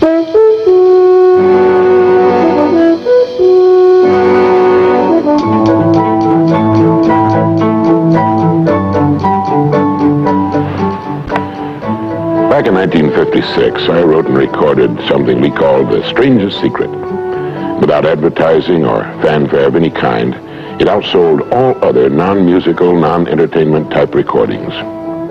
Back in 1956, I wrote and recorded something we called The Strangest Secret. Without advertising or fanfare of any kind, it outsold all other non-musical, non-entertainment type recordings.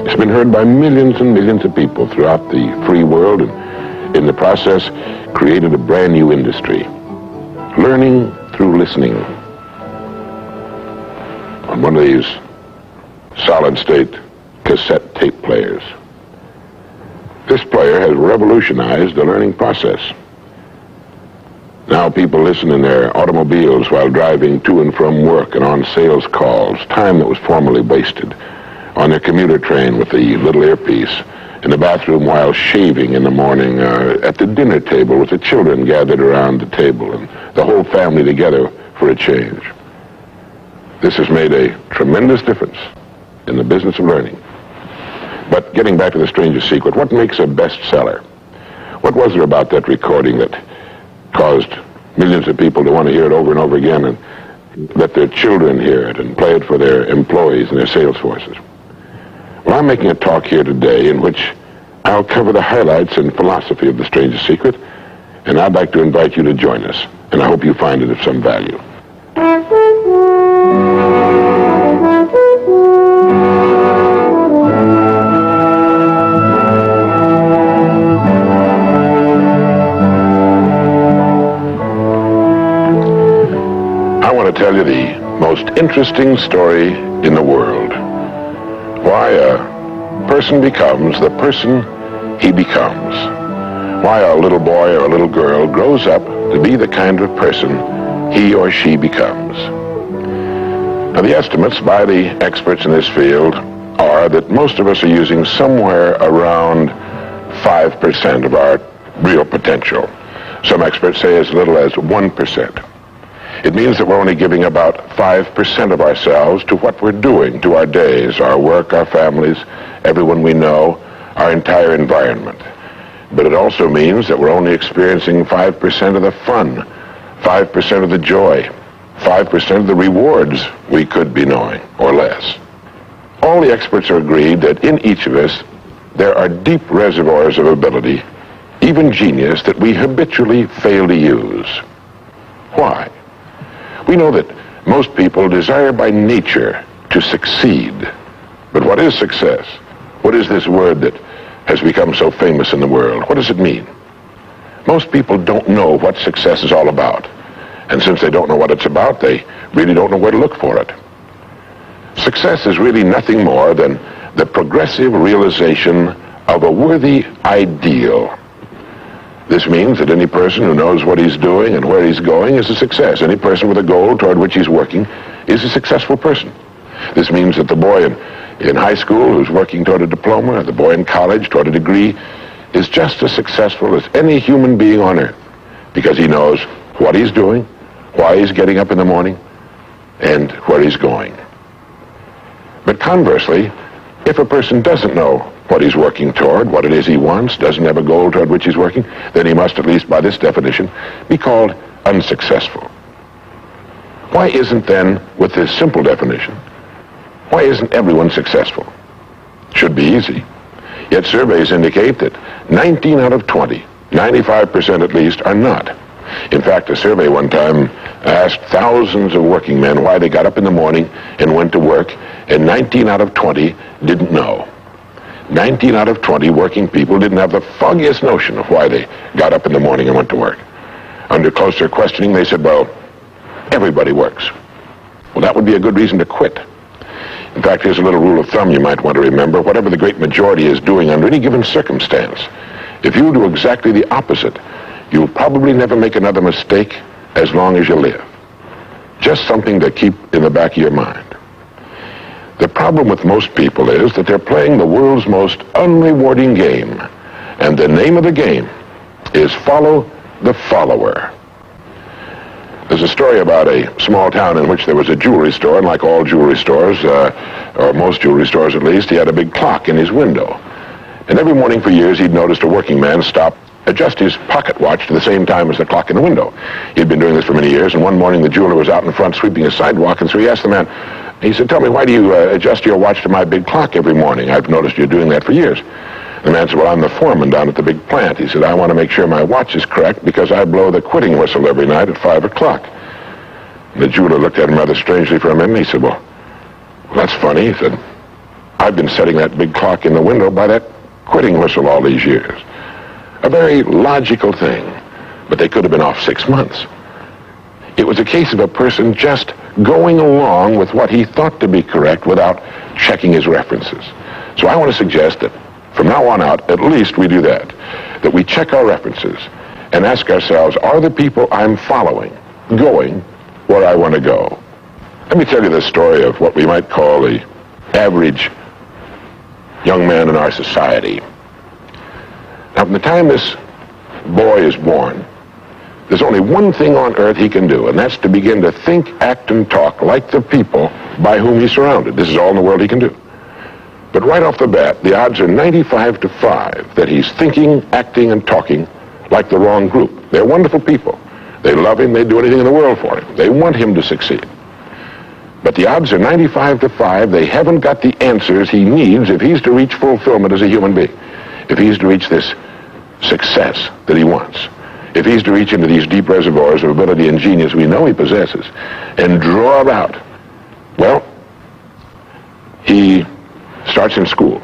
It's been heard by millions and millions of people throughout the free world, and in the process created a brand new industry. Learning through listening. On one of these solid-state cassette tape players. This player has revolutionized the learning process. Now people listen in their automobiles while driving to and from work and on sales calls, time that was formerly wasted, on their commuter train with the little earpiece, in the bathroom while shaving in the morning, at the dinner table with the children gathered around the table and the whole family together for a change. This has made a tremendous difference in the business of learning. But getting back to The Strangest Secret, what makes a bestseller? What was there about that recording that caused millions of people to want to hear it over and over again and let their children hear it and play it for their employees and their sales forces? Well, I'm making a talk here today in which I'll cover the highlights and philosophy of The Strangest Secret, and I'd like to invite you to join us, and I hope you find it of some value. To tell you the most interesting story in the world. Why a person becomes the person he becomes. Why a little boy or a little girl grows up to be the kind of person he or she becomes. Now, the estimates by the experts in this field are that most of us are using somewhere around 5% of our real potential. Some experts say as little as 1%. It means that we're only giving about 5% of ourselves to what we're doing, to our days, our work, our families, everyone we know, our entire environment. But it also means that we're only experiencing 5% of the fun, 5% of the joy, 5% of the rewards we could be knowing, or less. All the experts are agreed that in each of us, there are deep reservoirs of ability, even genius, that we habitually fail to use. Why? We know that most people desire by nature to succeed. But what is success? What is this word that has become so famous in the world? What does it mean? Most people don't know what success is all about. And since they don't know what it's about, they really don't know where to look for it. Success is really nothing more than the progressive realization of a worthy ideal. This means that any person who knows what he's doing and where he's going is a success. Any person with a goal toward which he's working is a successful person. This means that the boy in high school who's working toward a diploma, or the boy in college toward a degree, is just as successful as any human being on earth, because he knows what he's doing, why he's getting up in the morning, and where he's going. But conversely, if a person doesn't know what he's working toward, what it is he wants, doesn't have a goal toward which he's working, then he must, at least by this definition, be called unsuccessful. Why isn't then, with this simple definition, why isn't everyone successful? Should be easy. Yet surveys indicate that 19 out of 20, 95% at least, are not. In fact, a survey one time asked thousands of working men why they got up in the morning and went to work, and 19 out of 20 didn't know. 19 out of 20 working people didn't have the foggiest notion of why they got up in the morning and went to work. Under closer questioning, they said, well, everybody works. Well, that would be a good reason to quit. In fact, here's a little rule of thumb you might want to remember. Whatever the great majority is doing under any given circumstance, if you do exactly the opposite, you'll probably never make another mistake as long as you live. Just something to keep in the back of your mind. The problem with most people is that they're playing the world's most unrewarding game. And the name of the game is follow the follower. There's a story about a small town in which there was a jewelry store, and like all jewelry stores, or most jewelry stores at least, he had a big clock in his window. And every morning for years he'd noticed a working man stop adjust his pocket watch to the same time as the clock in the window. He'd been doing this for many years, and one morning the jeweler was out in front sweeping a sidewalk, and so he asked the man, he said, "Tell me, why do you adjust your watch to my big clock every morning? I've noticed you're doing that for years." The man said, "Well, I'm the foreman down at the big plant." He said, "I want to make sure my watch is correct because I blow the quitting whistle every night at 5 o'clock. The jeweler looked at him rather strangely for a minute, and he said, well, that's funny." He said, "I've been setting that big clock in the window by that quitting whistle all these years." A very logical thing, but they could have been off 6 months. It was a case of a person just going along with what he thought to be correct without checking his references. So I want to suggest that from now on out, at least we do that we check our references and ask ourselves, are the people I'm following going where I want to go? Let me tell you the story of what we might call the average young man in our society. Now, from the time this boy is born, there's only one thing on earth he can do, and that's to begin to think, act, and talk like the people by whom he's surrounded. This is all in the world he can do. But right off the bat, the odds are 95 to 5 that he's thinking, acting, and talking like the wrong group. They're wonderful people. They love him. They'd do anything in the world for him. They want him to succeed. But the odds are 95 to 5 they haven't got the answers he needs if he's to reach fulfillment as a human being, if he's to reach this success that he wants, if he's to reach into these deep reservoirs of ability and genius we know he possesses and draw it out. Well, he starts in school.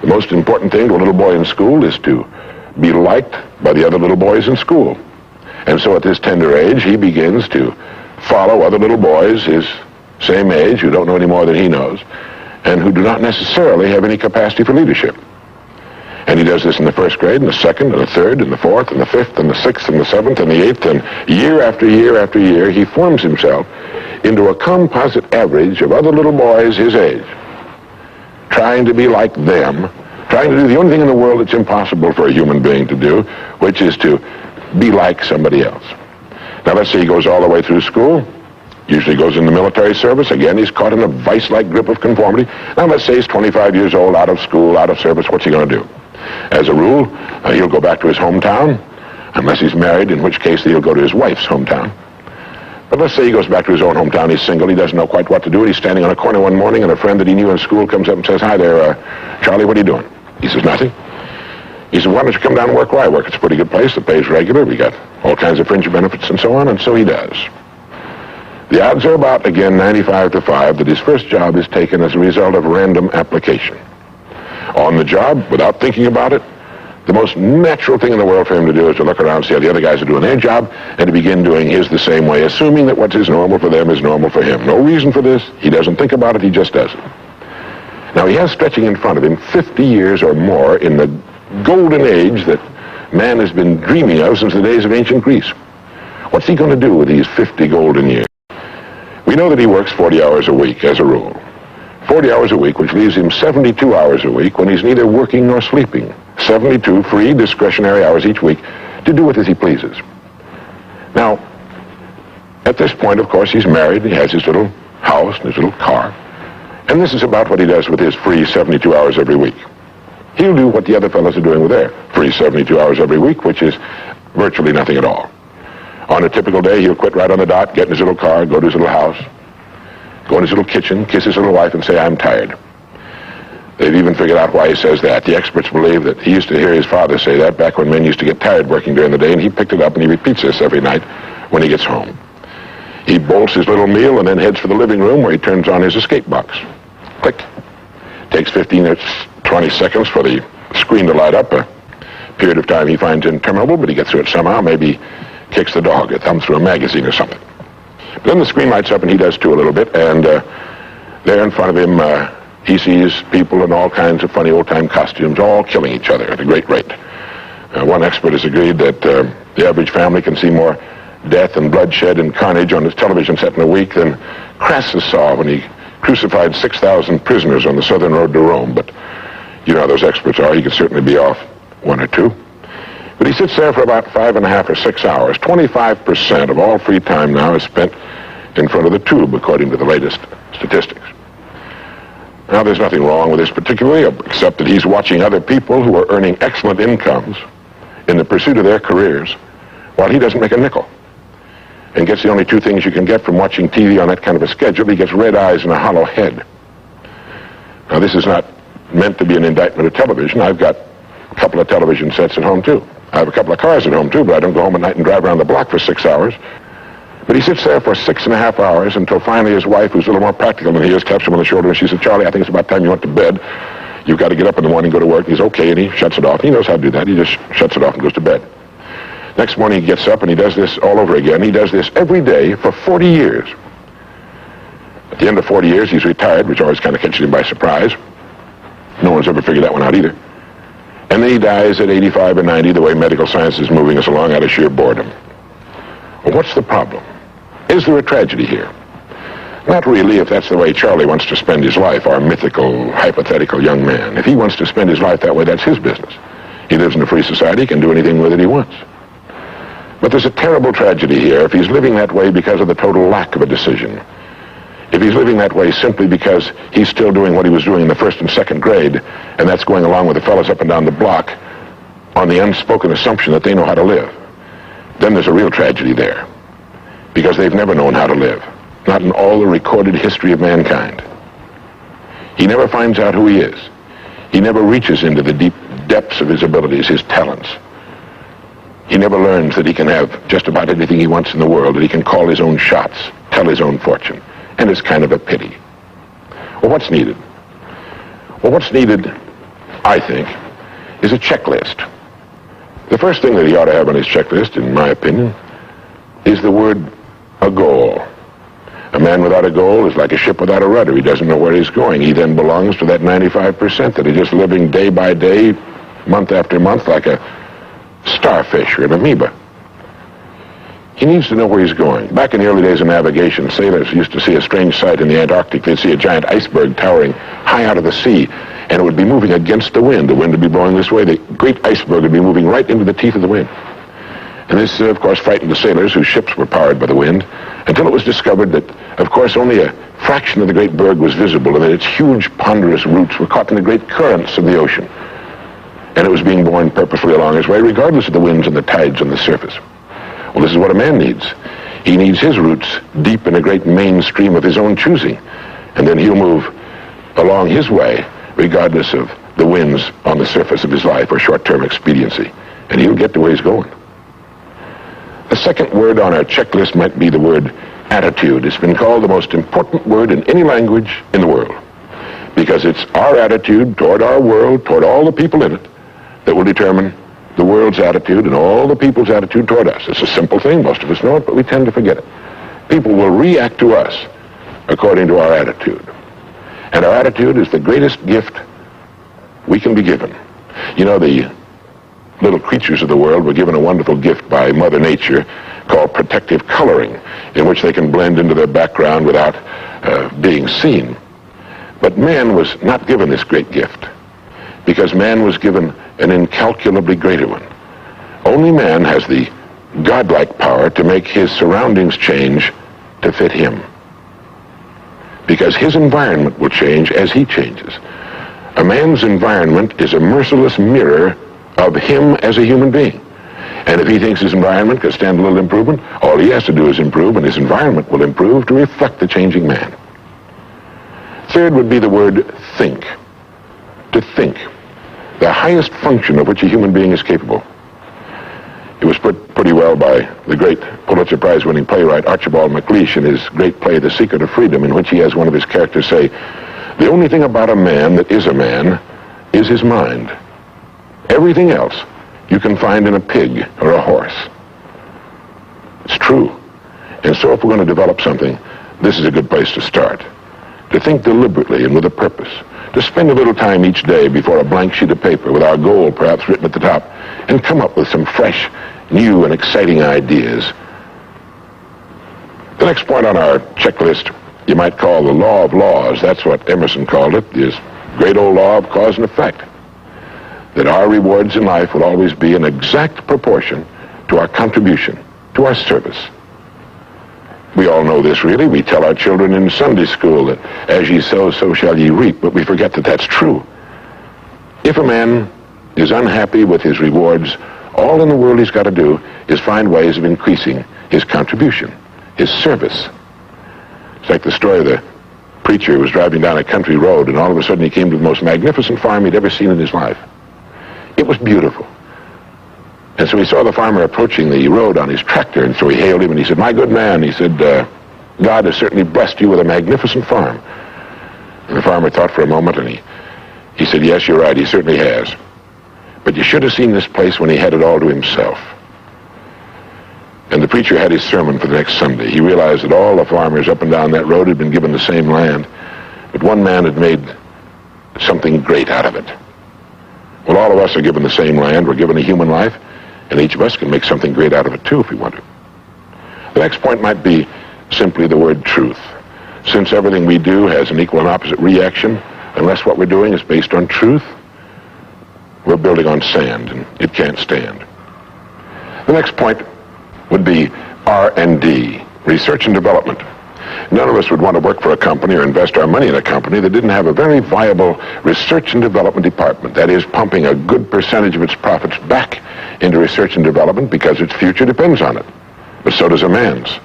The most important thing to a little boy in school is to be liked by the other little boys in school. And so at this tender age, he begins to follow other little boys his same age who don't know any more than he knows and who do not necessarily have any capacity for leadership. And he does this in the first grade, and the second, and the third, and the fourth, and the fifth, and the sixth, and the seventh, and the eighth, and year after year after year, he forms himself into a composite average of other little boys his age, trying to be like them, trying to do the only thing in the world that's impossible for a human being to do, which is to be like somebody else. Now, let's say he goes all the way through school, usually goes in the military service. Again, he's caught in a vice-like grip of conformity. Now, let's say he's 25 years old, out of school, out of service. What's he going to do? As a rule, he'll go back to his hometown, unless he's married, in which case he'll go to his wife's hometown. But let's say he goes back to his own hometown. He's single. He doesn't know quite what to do. He's standing on a corner one morning, and a friend that he knew in school comes up and says, "Hi there, Charlie, what are you doing?" He says, "Nothing." He said, "Why don't you come down and work where I work? It's a pretty good place. The pay's regular. We got all kinds of fringe benefits and so on." And so he does. The odds are about, again, 95 to 5 that his first job is taken as a result of random application. On the job, without thinking about it, the most natural thing in the world for him to do is to look around and see how the other guys are doing their job and to begin doing his the same way, assuming that what is normal for them is normal for him. No reason for this. He doesn't think about it. He just does it. Now, he has stretching in front of him 50 years or more in the golden age that man has been dreaming of since the days of ancient Greece. What's he going to do with these 50 golden years? We know that he works 40 hours a week as a rule. 40 hours a week, which leaves him 72 hours a week when he's neither working nor sleeping. 72 free discretionary hours each week to do with as he pleases. Now, at this point, of course, he's married. He has his little house and his little car. And this is about what he does with his free 72 hours every week. He'll do what the other fellows are doing with their free 72 hours every week, which is virtually nothing at all. On a typical day, he'll quit right on the dot, get in his little car, go to his little house, go in his little kitchen, kiss his little wife, and say, "I'm tired." They've even figured out why he says that. The experts believe that he used to hear his father say that back when men used to get tired working during the day, and he picked it up and he repeats this every night when he gets home. He bolts his little meal and then heads for the living room where he turns on his escape box. Click. Takes 15 or 20 seconds for the screen to light up, a period of time he finds interminable, but he gets through it somehow. Maybe kicks the dog or thumbs through a magazine or something. But then the screen lights up and he does too a little bit, and there in front of him he sees people in all kinds of funny old-time costumes all killing each other at a great rate. One expert has agreed that the average family can see more death and bloodshed and carnage on his television set in a week than Crassus saw when he crucified 6,000 prisoners on the southern road to Rome. But you know how those experts are. He could certainly be off one or two. But he sits there for about 5.5 or 6 hours. 25% of all free time now is spent in front of the tube, according to the latest statistics. Now, there's nothing wrong with this particularly, except that he's watching other people who are earning excellent incomes in the pursuit of their careers while he doesn't make a nickel and gets the only two things you can get from watching TV on that kind of a schedule. He gets red eyes and a hollow head. Now, this is not meant to be an indictment of television. I've got a couple of television sets at home, too. I have a couple of cars at home, too, but I don't go home at night and drive around the block for 6 hours. But he sits there for 6.5 hours until finally his wife, who's a little more practical than he is, taps him on the shoulder and she said, "Charlie, I think it's about time you went to bed. You've got to get up in the morning and go to work." And he's okay, and he shuts it off. He knows how to do that. He just shuts it off and goes to bed. Next morning he gets up and he does this all over again. He does this every day for 40 years. At the end of 40 years, he's retired, which always kind of catches him by surprise. No one's ever figured that one out either. And then he dies at 85 or 90, the way medical science is moving us along, out of sheer boredom. Well, what's the problem? Is there a tragedy here? Not really, if that's the way Charlie wants to spend his life, our mythical, hypothetical young man. If he wants to spend his life that way, that's his business. He lives in a free society, he can do anything with it he wants. But there's a terrible tragedy here if he's living that way because of the total lack of a decision. If he's living that way simply because he's still doing what he was doing in the first and second grade, and that's going along with the fellas up and down the block on the unspoken assumption that they know how to live, then there's a real tragedy there. Because they've never known how to live. Not in all the recorded history of mankind. He never finds out who he is. He never reaches into the deep depths of his abilities, his talents. He never learns that he can have just about anything he wants in the world, that he can call his own shots, tell his own fortune. And it's kind of a pity. Well, what's needed? Well, what's needed, I think, is a checklist. The first thing that he ought to have on his checklist, in my opinion, is the word a goal. A man without a goal is like a ship without a rudder. He doesn't know where he's going. He then belongs to that 95% that are just living day by day, month after month, like a starfish or an amoeba. He needs to know where he's going. Back in the early days of navigation, sailors used to see a strange sight in the Antarctic. They'd see a giant iceberg towering high out of the sea, and it would be moving against the wind. The wind would be blowing this way. The great iceberg would be moving right into the teeth of the wind. And this, of course, frightened the sailors whose ships were powered by the wind, until it was discovered that, of course, only a fraction of the great berg was visible, and that its huge, ponderous roots were caught in the great currents of the ocean. And it was being borne purposely along its way, regardless of the winds and the tides on the surface. Well, this is what a man needs. He needs his roots deep in a great main stream of his own choosing, and then he'll move along his way, regardless of the winds on the surface of his life or short-term expediency, and he'll get to where he's going. The second word on our checklist might be the word attitude. It's been called the most important word in any language in the world, because it's our attitude toward our world, toward all the people in it, that will determine the world's attitude and all the people's attitude toward us. It's a simple thing. Most of us know it, but we tend to forget it. People will react to us according to our attitude. And our attitude is the greatest gift we can be given. You know, the little creatures of the world were given a wonderful gift by Mother Nature called protective coloring, in which they can blend into their background without being seen. But man was not given this great gift, because man was given an incalculably greater one. Only man has the godlike power to make his surroundings change to fit him, because his environment will change as he changes. A man's environment is a merciless mirror of him as a human being. And if he thinks his environment can stand a little improvement, all he has to do is improve, and his environment will improve to reflect the changing man. Third would be the word think. To think. The highest function of which a human being is capable. It was put pretty well by the great Pulitzer Prize-winning playwright Archibald MacLeish in his great play, The Secret of Freedom, in which he has one of his characters say, "The only thing about a man that is a man is his mind. Everything else you can find in a pig or a horse." It's true. And so if we're going to develop something, this is a good place to start. To think deliberately and with a purpose. To spend a little time each day before a blank sheet of paper with our goal perhaps written at the top, and come up with some fresh, new, and exciting ideas. The next point on our checklist you might call the law of laws. That's what Emerson called it, this great old law of cause and effect. That our rewards in life will always be in exact proportion to our contribution, to our service. We all know this, really. We tell our children in Sunday school that as ye sow, so shall ye reap, but we forget that that's true. If a man is unhappy with his rewards All in the world he's got to do is find ways of increasing his contribution, his service. It's like the story of the preacher who was driving down a country road, and all of a sudden he came to the most magnificent farm he'd ever seen in his life. It was beautiful. And so he saw the farmer approaching the road on his tractor, and so he hailed him, and he said, "My good man," he said, "God has certainly blessed you with a magnificent farm." And the farmer thought for a moment, and he said, "Yes, you're right, he certainly has. But you should have seen this place when he had it all to himself." And the preacher had his sermon for the next Sunday. He realized that all the farmers up and down that road had been given the same land, but one man had made something great out of it. Well, all of us are given the same land. We're given a human life, and each of us can make something great out of it too if we want to. The next point might be simply the word truth. Since everything we do has an equal and opposite reaction, unless what we're doing is based on truth, we're building on sand, and it can't stand. The next point would be R&D, research and development. None of us would want to work for a company or invest our money in a company that didn't have a very viable research and development department. That is, pumping a good percentage of its profits back into research and development because its future depends on it. But so does a man's.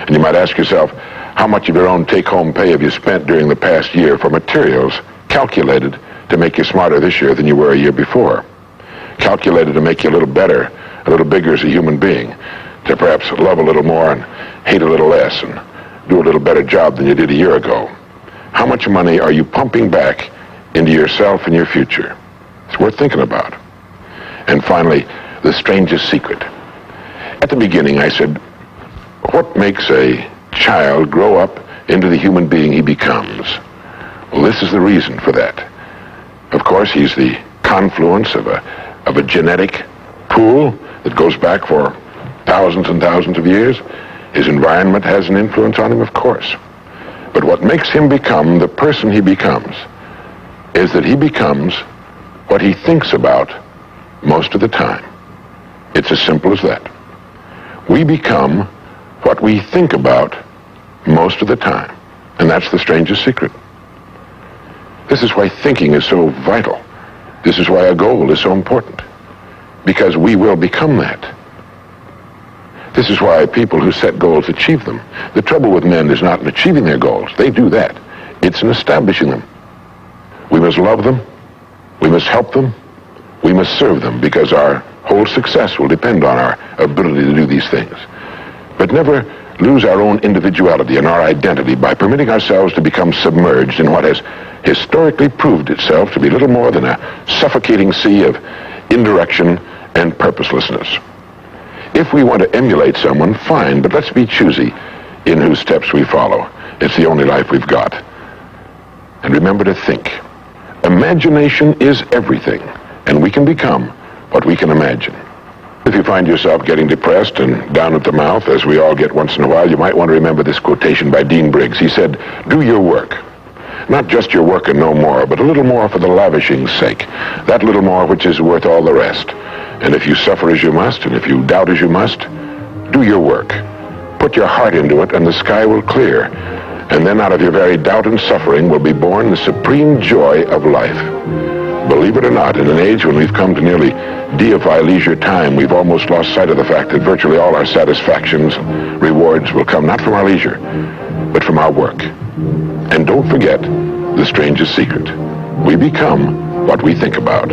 And you might ask yourself, how much of your own take-home pay have you spent during the past year for materials calculated to make you smarter this year than you were a year before? Calculated to make you a little better, a little bigger as a human being, to perhaps love a little more and hate a little less and do a little better job than you did a year ago. How much money are you pumping back into yourself and your future? It's worth thinking about. And finally, the strangest secret. At the beginning, I said, what makes a child grow up into the human being he becomes? Well, this is the reason for that. Of course, he's the confluence of a genetic pool that goes back for thousands and thousands of years. His environment has an influence on him, of course. But what makes him become the person he becomes is that he becomes what he thinks about most of the time. It's as simple as that. We become what we think about most of the time. And that's the strangest secret. This is why thinking is so vital. This is why a goal is so important. Because we will become that. This is why people who set goals achieve them. The trouble with men is not in achieving their goals. They do that. It's in establishing them. We must love them. We must help them. We must serve them, because our whole success will depend on our ability to do these things. But never lose our own individuality and our identity by permitting ourselves to become submerged in what has historically proved itself to be little more than a suffocating sea of indirection and purposelessness. If we want to emulate someone, fine, but let's be choosy in whose steps we follow. It's the only life we've got. And remember to think. Imagination is everything, and we can become what we can imagine. If you find yourself getting depressed and down at the mouth, as we all get once in a while, you might want to remember this quotation by Dean Briggs. He said, "Do your work. Not just your work and no more, but a little more for the lavishing's sake. That little more which is worth all the rest. And if you suffer as you must, and if you doubt as you must, do your work. Put your heart into it, and the sky will clear. And then out of your very doubt and suffering will be born the supreme joy of life." Believe it or not, in an age when we've come to nearly deify leisure time, we've almost lost sight of the fact that virtually all our satisfactions, rewards will come not from our leisure, but from our work. And don't forget the strangest secret. We become what we think about.